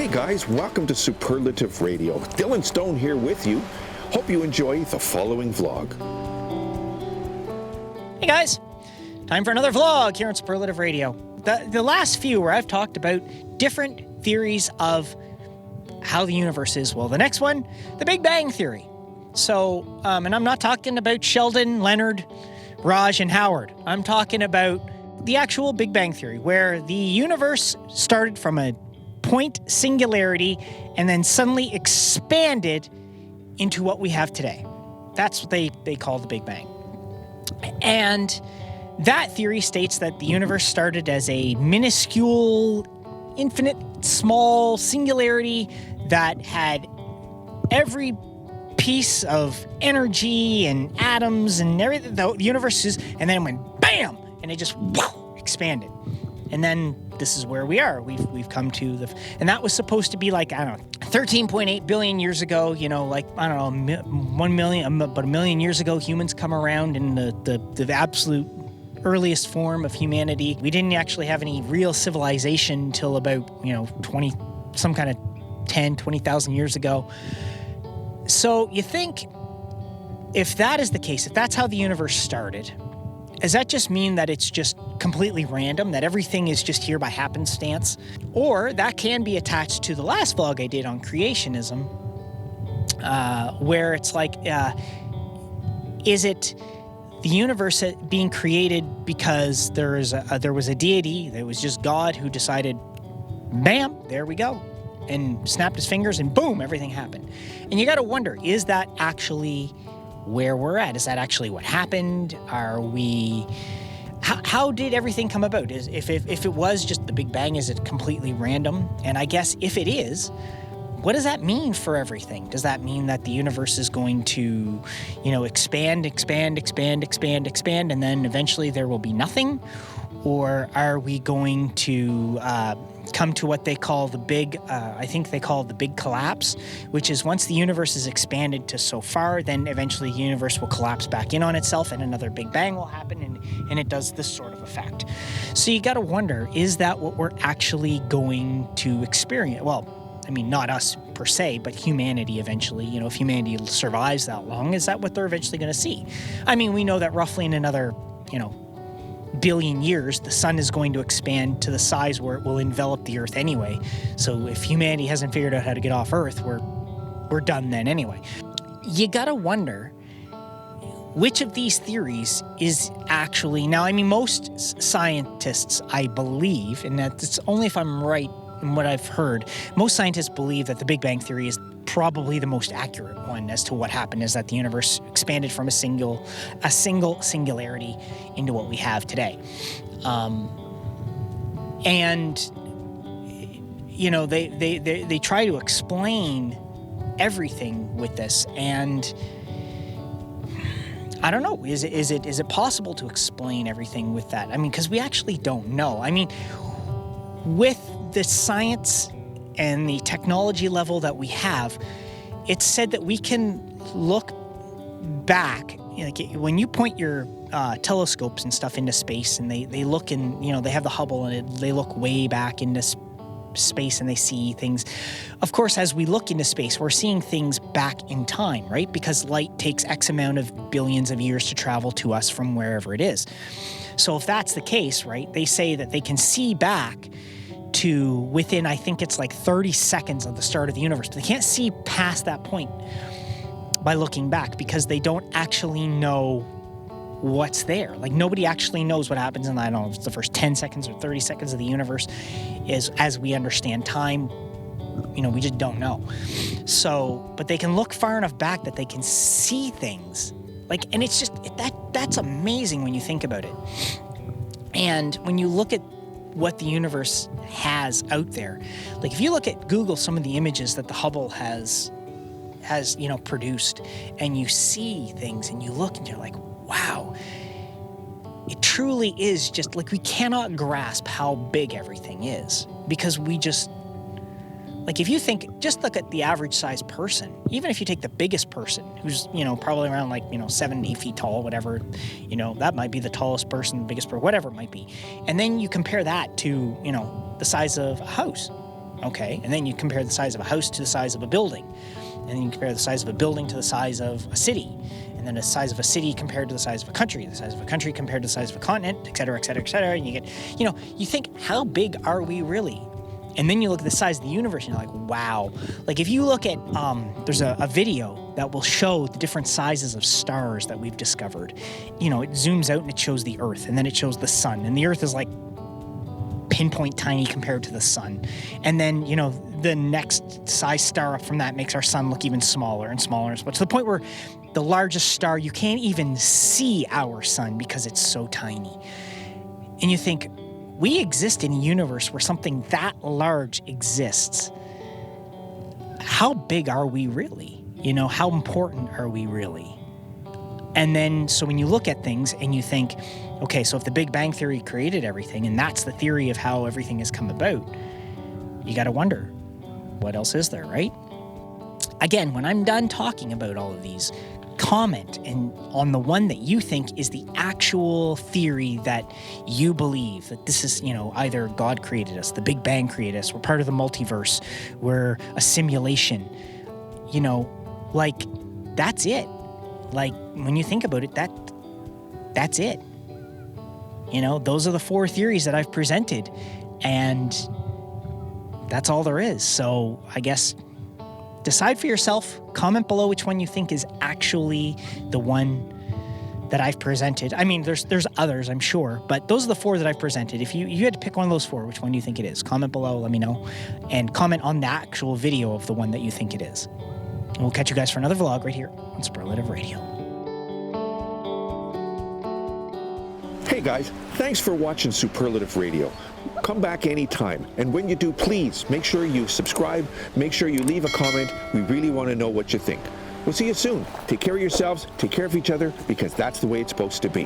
Hey guys, welcome to Superlative Radio. Dylan Stone here with you. Hope you enjoy the following vlog. Hey guys, time for another vlog here on Superlative Radio. The last few where I've talked about different theories of how the universe is. Well, the next one, the Big Bang Theory. So, and I'm not talking about Sheldon, Leonard, Raj, and Howard. I'm talking about the actual Big Bang Theory, where the universe started from a point singularity and then suddenly expanded into what we have today. That's what they call the Big Bang. And that theory states that the universe started as a minuscule, infinite, small singularity that had every piece of energy and atoms and everything, the universe is, and then it went BAM! And it just expanded. And then this is where we are. We've come to and that was supposed to be like, I don't know, 13.8 billion years ago, you know, like, I don't know, 1 million, but a million years ago, humans come around in the absolute earliest form of humanity. We didn't actually have any real civilization until about, 20,000 years ago. So you think if that is the case, if that's how the universe started, does that just mean that it's just completely random, that everything is just here by happenstance? Or that can be attached to the last vlog I did on creationism, where it's like, is it the universe being created because there was a deity, there was just God who decided, bam, there we go, and snapped his fingers and boom, everything happened. And you got to wonder, is that actually where we're at? Is that actually what happened? How did everything come about? If it was just the Big Bang, is it completely random? And I guess if it is, what does that mean for everything? Does that mean that the universe is going to, expand, and then eventually there will be nothing? Or are we going to come to what they call the big, I think they call it the big collapse, which is once the universe is expanded to so far, then eventually the universe will collapse back in on itself and another Big Bang will happen, and it does this sort of effect. So you got to wonder, is that what we're actually going to experience? Well, I mean, not us per se, but humanity eventually. If humanity survives that long, is that what they're eventually going to see? I mean, we know that roughly in another, billion years, the sun is going to expand to the size where it will envelop the Earth anyway. So if humanity hasn't figured out how to get off Earth, we're done then anyway. You gotta wonder which of these theories is actually, now, I mean, most scientists, I believe, and that's only if I'm right in what I've heard, most scientists believe that the Big Bang Theory is probably the most accurate one as to what happened, is that the universe expanded from a single singularity into what we have today. And they try to explain everything with this, and I don't know, is it possible to explain everything with that? I mean, because we actually don't know. I mean, with the science and the technology level that we have, it's said that we can look back, like when you point your telescopes and stuff into space, and they look in, they have the Hubble, and they look way back into space and they see things. Of course, as we look into space, we're seeing things back in time, right? Because light takes X amount of billions of years to travel to us from wherever it is. So if that's the case, right, they say that they can see back to within, I think it's like 30 seconds of the start of the universe. But they can't see past that point by looking back because they don't actually know what's there. Like, nobody actually knows what happens in, I don't know, if it's the first 10 seconds or 30 seconds of the universe is, as we understand time, we just don't know. So, but they can look far enough back that they can see things. Like, and it's just, that's amazing when you think about it. And when you look at what the universe has out there. Like, if you look at Google, some of the images that the Hubble has produced, and you see things and you look and you're like, wow, it truly is just like, we cannot grasp how big everything is, because we just, like, if you think, just look at the average sized person, even if you take the biggest person who's, probably around 7 to 8 feet tall, whatever, that might be the tallest person, the biggest person, whatever it might be. And then you compare that to, the size of a house. okay? And then you compare the size of a house to the size of a building. And then you compare the size of a building to the size of a city. And then the size of a city compared to the size of a country, the size of a country compared to the size of a continent, et cetera, et cetera, et cetera. And you get, you think, how big are we really? And then you look at the size of the universe and you're like, wow. Like if you look at, there's a video that will show the different sizes of stars that we've discovered. It zooms out and it shows the Earth, and then it shows the sun. And the Earth is like pinpoint tiny compared to the sun. And then, the next size star up from that makes our sun look even smaller and smaller and smaller, to the point where the largest star, you can't even see our sun because it's so tiny. And you think, we exist in a universe where something that large exists. How big are we really? How important are we really? And then, so when you look at things and you think, okay, so if the Big Bang Theory created everything, and that's the theory of how everything has come about, you got to wonder, what else is there, right? Again, when I'm done talking about all of these, comment on the one that you think is the actual theory that you believe, that this is, either God created us, the Big Bang created us, we're part of the multiverse, we're a simulation, that's it. Like, when you think about it, that's it. Those are the 4 theories that I've presented, and that's all there is. So I guess decide for yourself. Comment below which one you think is actually the one that I've presented. I mean, there's others, I'm sure, but those are the 4 that I've presented. If you had to pick one of those 4, which one do you think it is? Comment below, let me know, and comment on the actual video of the one that you think it is. And we'll catch you guys for another vlog right here on Superlative Radio. Hey guys, thanks for watching Superlative Radio. Come back anytime, and when you do, please make sure you subscribe, make sure you leave a comment. We really want to know what you think. We'll see you soon. Take care of yourselves, take care of each other, because that's the way it's supposed to be.